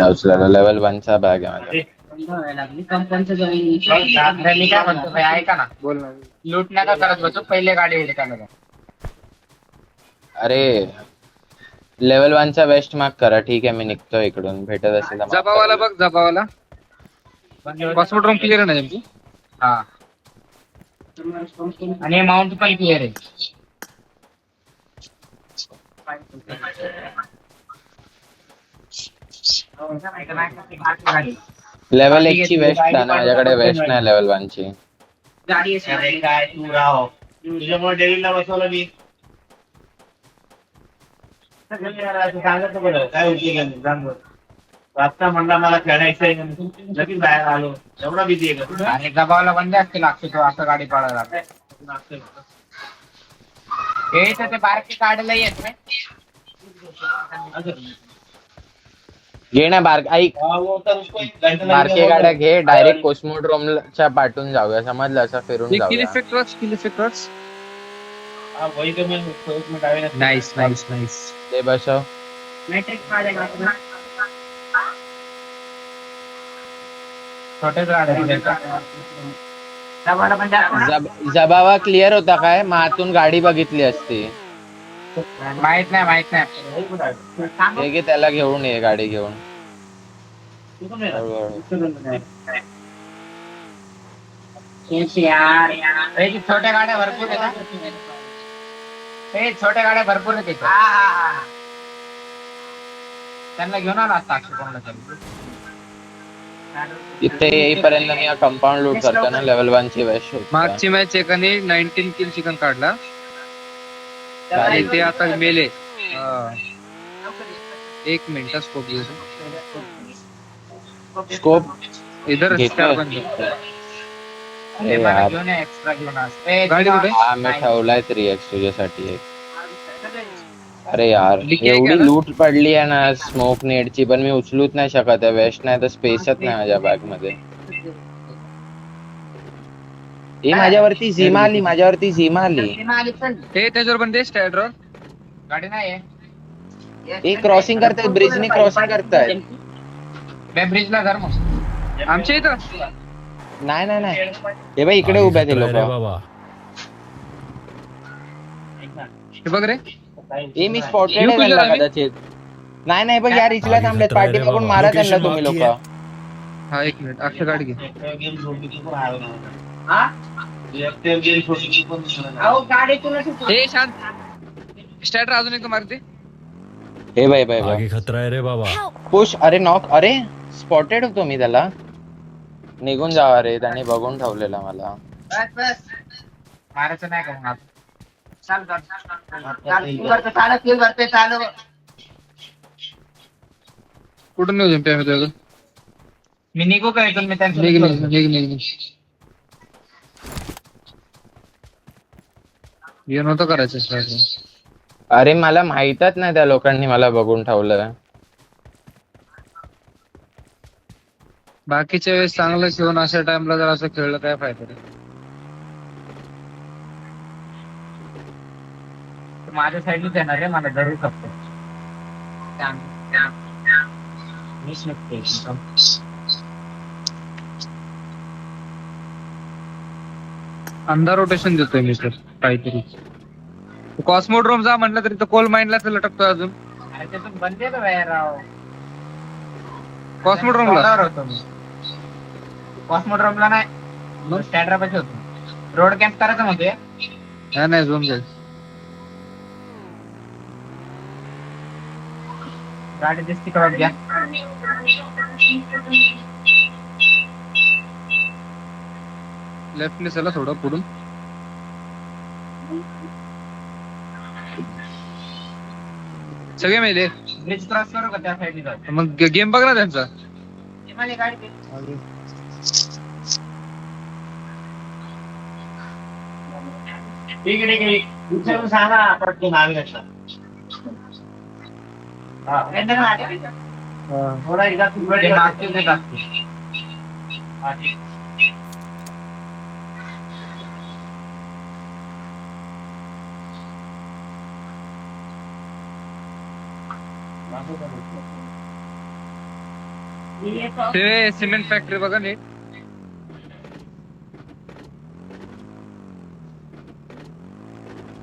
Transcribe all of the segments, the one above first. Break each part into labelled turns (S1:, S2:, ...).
S1: उचलायला लेवल 1 चा बॅग आहे
S2: अरे मी काय म्हणतो भाई ऐका ना,
S3: बोल ना.
S2: लूट नका करत बसू, पहिले गाडी हिट करा.
S1: अरे लेवल 1 चा वेस्ट मार्क करा. ठीक आहे, मी निघतो इकडून. भेटत असेल तर माफ
S3: जबावाला
S1: करा.
S3: बघ, जबावाला पासवर्ड रूम क्लिअर आहे ना तुमची?
S2: हा, आणि माउंट पण क्लिअर आहे.
S1: लेवल 1 ची वेस्ट आहे ना माझ्याकडे. वेस्ट नाही लेवल 1 ची.
S2: गाडी काय तू राहो, तुझ्यामुळे डेव्हिडला बसवलं मी. सांगत बरं काय होती आता म्हणला मला खेळायचंय, लगेच बाहेर आलो. एवढा बिझी आहे का? अरे दबावला बंद असते, लागतो तो असं गाडी पळायला. हे तर ते बारकी काढायला येत नाही.
S1: घे ना बारक, ऐक. बारके गाड्या घे, डायरेक्ट कोस्मोड्रोमच्या पाठून जाऊया. समजलं? असं फिरून
S3: किल
S1: जाऊया.
S3: Effectors nice nice nice.
S1: ते बसव. जबावा क्लिअर होता काय? मग आतून गाडी बघितली असती.
S2: माहित नाही.
S1: हे घे, त्याला घेऊन ये गाडी घेऊन.
S2: छोट्या गाड्या भरपूर आहेत. छोट्या गाड्या भरपूर आहेत. त्यांना घेऊन आला असता कोणाला तरी.
S1: इथे येईपर्यंत मी कंपाऊंड लूट करतो ना. लेवल 1 ची वेस्ट होती.
S3: मागची मॅच एकाने 19 किल चिकन काढला आणि ते आता मेले. 1 मिनिट स्कोप घेऊ.
S1: स्कोप
S3: इधर
S1: घेतोय.
S2: अरे यार, घेऊन एक्स्ट्रा घेऊन असते.
S3: गाडी कुठे?
S1: हा, मी ठेवलाय 3x तुझ्यासाठी एक. अरे यार,
S3: डिक्की आहे
S1: एवढी
S3: का?
S1: लूट पडली आहे ना स्मोक नेटची, पण मी उचलूच नाही शकत आहे. वेस्ट नाही तर स्पेसच नाही माझ्या बॅग मध्ये. हे माझ्यावरती झिमा आली, माझ्यावरती झिमा आली.
S3: हे त्याच्यावर पण दे स्टॅडर.
S2: गाडी नाही.
S1: हे क्रॉसिंग करतायत, ब्रिजने क्रॉसिंग करतायत.
S2: ब्रिजला धर मग.
S3: आमच्या इथं
S1: नाही नाही नाही, हे बाई इकडे उभ्या ते लोक.
S3: हे बघ रे.
S1: हे मी स्पॉटेड आहे त्यांना कदाचित. नाही नाही बघ यार, इचला थांबलेत. पार्टी बघून मारा त्यांना तुम्ही लोक.
S3: हा 1 मिनिट, अक्षय गाडी घे. हे शांत. स्टॅडर अजून एक मारते.
S1: हे बाई बाई बाई,
S4: खतरा आहे रे बाबा.
S1: पुश. अरे नॉक. अरे स्पॉटेड होतो मी त्याला. निघून जावा रे, त्यांनी बघून ठेवलेला मला.
S2: मारायचं नाही का मग?
S3: कुठून नेऊ जम्पे?
S2: मी निघू का इथून? मी त्यांचं
S3: हे नव्हतं करायचं स्टॅडर.
S1: अरे मला माहीतच नाही त्या लोकांनी मला बघून ठेवलं.
S3: बाकीच्या वेळेस चांगलं खेळून अशा टाइमला जर असं खेळलं काय फायदा रे.
S2: माझ्या साईडलाच येणार रे, मला धरू शकतो.
S3: अंधार रोटेशन देतोय मी तर काहीतरी. कॉस्मोड्रोम जा म्हटलं तरी तर कोल माइंडला लटकतोय अजून.
S2: त्यातून बंद आहे बाहेर राव.
S3: कॉस्मोड्रोमला
S2: होतो मी. कॉस्मोड्रोमला नाही, स्टँडरा पाशी होतो. रोड कॅम्प करायचं म्हणतोय.
S3: नाही झोन जाईल.
S2: गाडी दिसती का घ्या.
S3: लेफ्टने चला थोडं पुढून. सगळे मेले.
S2: ब्रिज क्रॉस करू का त्या साईडने जाऊ?
S3: मग गेम बघ ना त्यांचा.
S2: गाडी ठीक आहे. विचारून सांगा पटकन नाव घेतला. थोडा एकदा
S3: ते सिमेंट फॅक्टरी बघा नीट.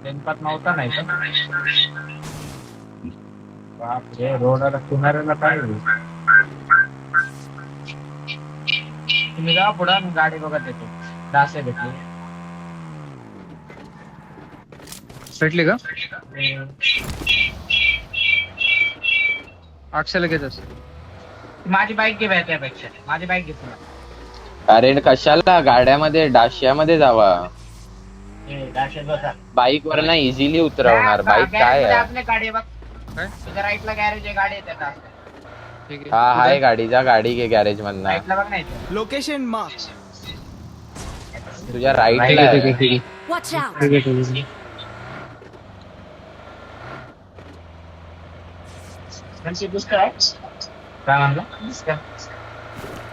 S2: नेमकात नव्हता नाही का? बापरे, रोडाला किनाऱ्याला काय होईल? तुम्ही जा पुढं, मी गाडी बघत येतो. दासे भेटली.
S3: भेटली का? अक्षयला घेत असेल.
S2: माझी बाईक घे त्यापेक्षा. माझी बाईक घेतो.
S1: अरे कशाला गाड्यामध्ये डाशियामध्ये जावा.
S2: दाशेत बसा.
S1: बाईक वर ना इझिली उतरवणार. बाईक काय आहे?
S2: आपल्या गाडी बघ.
S3: काय?
S2: तुझ्या राईटला गॅरेज आहे, गाडी येते.
S3: ठीक आहे.
S1: हा हाय गाडी. जा गाडी घे गॅरेज मधनं.
S2: राईटला बघ नाही इथे.
S4: Location mark.
S1: तुझ्या राईटला
S3: ठीक आहे,
S1: आहे.
S3: ठीक आहे.
S5: Watch out!
S3: ठीक आहे, ठीक आहे.
S2: काय म्हणला?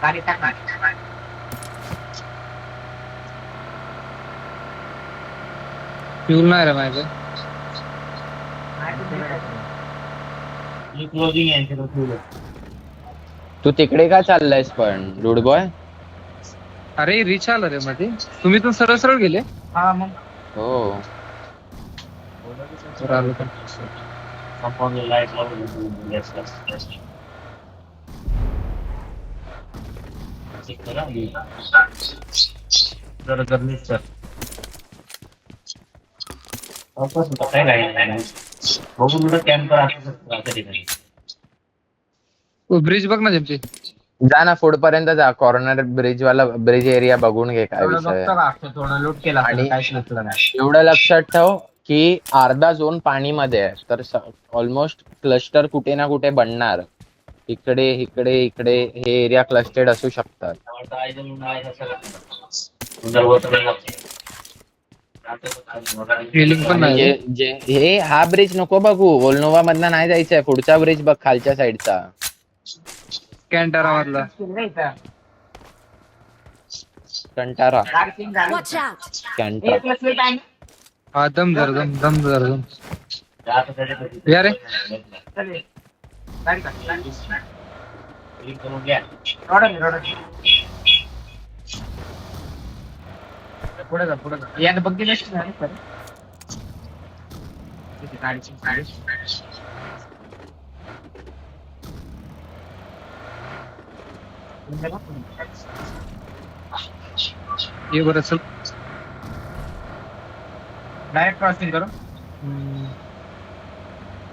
S2: गाडी टाक, गाडी टाक.
S3: फ्यूल नाही रे माझं.
S2: क्लोजिंग आहे.
S1: तू तिकडे का चाललायस पण डूड बॉय?
S3: अरे रिच आलं रे मध्ये. तुम्ही तर सरळ सरळ गेले.
S2: हा मग
S1: हो.
S3: बरं आलो पण.
S2: कंपाऊंड लाईट लावून जरा गरमी सर. काय नाही बघून कॅम्पर असू शकतो असं ठिकाणी.
S3: ब्रिज बघ ना तुमची.
S1: जा ना फूड पर्यंत जा. कॉर्नर ब्रिज वाला ब्रिज एरिया बघून घे काय
S2: थोडं
S1: विषय आहे.
S2: बघतो का? थोडं लूट केला
S1: आणि-
S2: काहीच नसलं नाही.
S1: एवढं लक्षात ठेव की अर्धा झोन पाणीमध्ये आहे. तर ऑलमोस्ट क्लस्टर कुठे ना कुठे बनणार. इकडे इकडे इकडे हे एरिया क्लस्टेड असू शकतात.
S3: Healing पण
S1: आणि
S3: नाही.
S1: हे हा ब्रिज नको बघू. ओलनोवा मधला नाही जायचंय. पुढचा ब्रिज बघ खालच्या साईडचा.
S3: कॅन्टारा मधला.
S1: Kantara
S5: Watch out!
S1: कॅन्टा.
S3: हा दम धर दम दम धर दम. या रे.
S2: पुढे जा, पुढे जा. यात बघ नसते ना रे परत. गाडीची गाडी.
S3: ये बरं चल.
S2: डायरेक्ट क्रॉसिंग करू.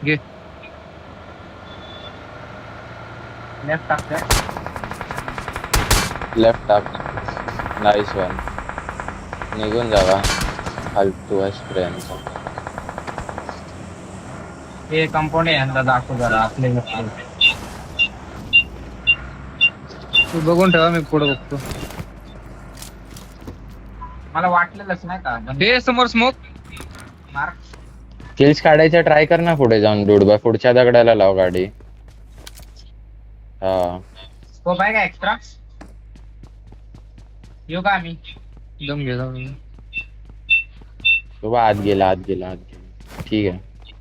S3: घे.
S2: लेफ्ट टाकते.
S1: लेफ्ट टाक. Nice one. निघून जावा. फालतू आहे स्प्रेनचा.
S2: हे कंपाऊंड आहे यांचा दाखव जरा आपले.
S3: तू बघून ठेवा मी पुढे बघतो.
S2: मला वाटलेलंच नाही का
S3: हे समोर स्मोक.
S2: मार्क
S1: किल्स काढायचं ट्राय कर ना पुढे जाऊन. डूड बॉय पुढच्या दगडाला लाव गाडी. हा
S2: स्कोप आहे का एक्स्ट्रा? येऊ का आम्ही?
S3: दम घे जाऊन.
S1: तो आत गेला आत गेला आत गेला. ठीक आहे.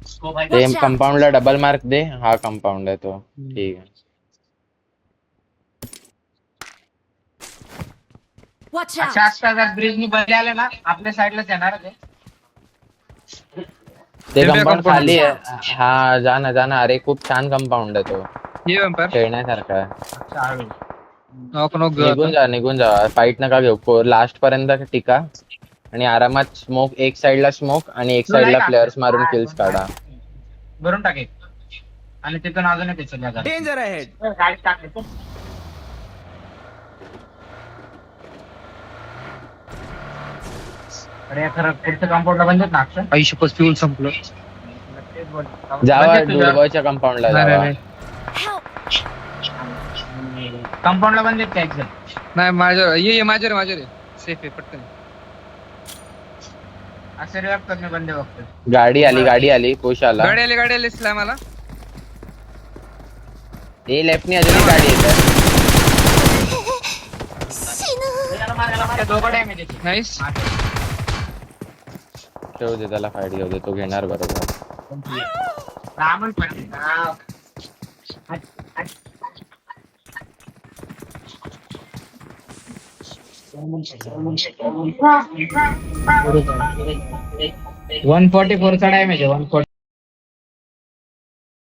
S2: स्कोप आहे
S1: ते
S5: Watch out.
S1: कंपाऊंडला डबल मार्क दे. हा कंपाऊंड आहे तो. ठीक आहे.
S5: Watch
S2: अच्छा
S5: out!
S2: आता जर ब्रिज नि बदले आले ना आपल्या साईडलाच येणार ते.
S1: ते
S3: India
S1: कंपाऊंड
S3: compound.
S1: खाली आहे. हा जा ना जा ना. अरे खूप छान कंपाऊंड आहे तो.
S3: ये वॅम्पायर.
S1: खेळण्यासारखा आहे.
S2: अच्छा हळू.
S3: आपण
S1: निघून जा. फाईट नका घेऊ. लास्ट पर्यंत टिका आणि आरामात स्मोक. एक साइडला स्मोक आणि एक साइडला प्लेयर्स मारून किल्स काढा.
S2: भरून टाके आणि तिथून अजून एक चल जा.
S4: Danger ahead.
S2: गाडी टाकले. अरे खरं पुढचं कंपाऊंडला बंदच ना अक्षर.
S3: आयुष्य फ्यूल संपलं.
S1: जावा डुडबॉयच्या कंपाऊंडला
S3: नाही
S1: जावा.
S3: नाही
S5: Help!
S2: कंपाऊंडला बंद आहेत का एक्झल?
S3: नाही माझ्या ये माझ्या रे सेफ आहे पटकन.
S2: असं रिॲक्ट करणे बंद बघतो.
S1: गाडी आली पुश आला.
S3: गाडी आली स्लॅम आला.
S1: हे लेफ्टनी अजून एक गाडी येते.
S2: दोघं डॅमेज आहे.
S3: नाईस.
S1: ठेवू दे त्याला. फाईट घेऊ दे. तो घेणार बरोबर.
S2: रामन पण 144 चा डॅमेज आहे 144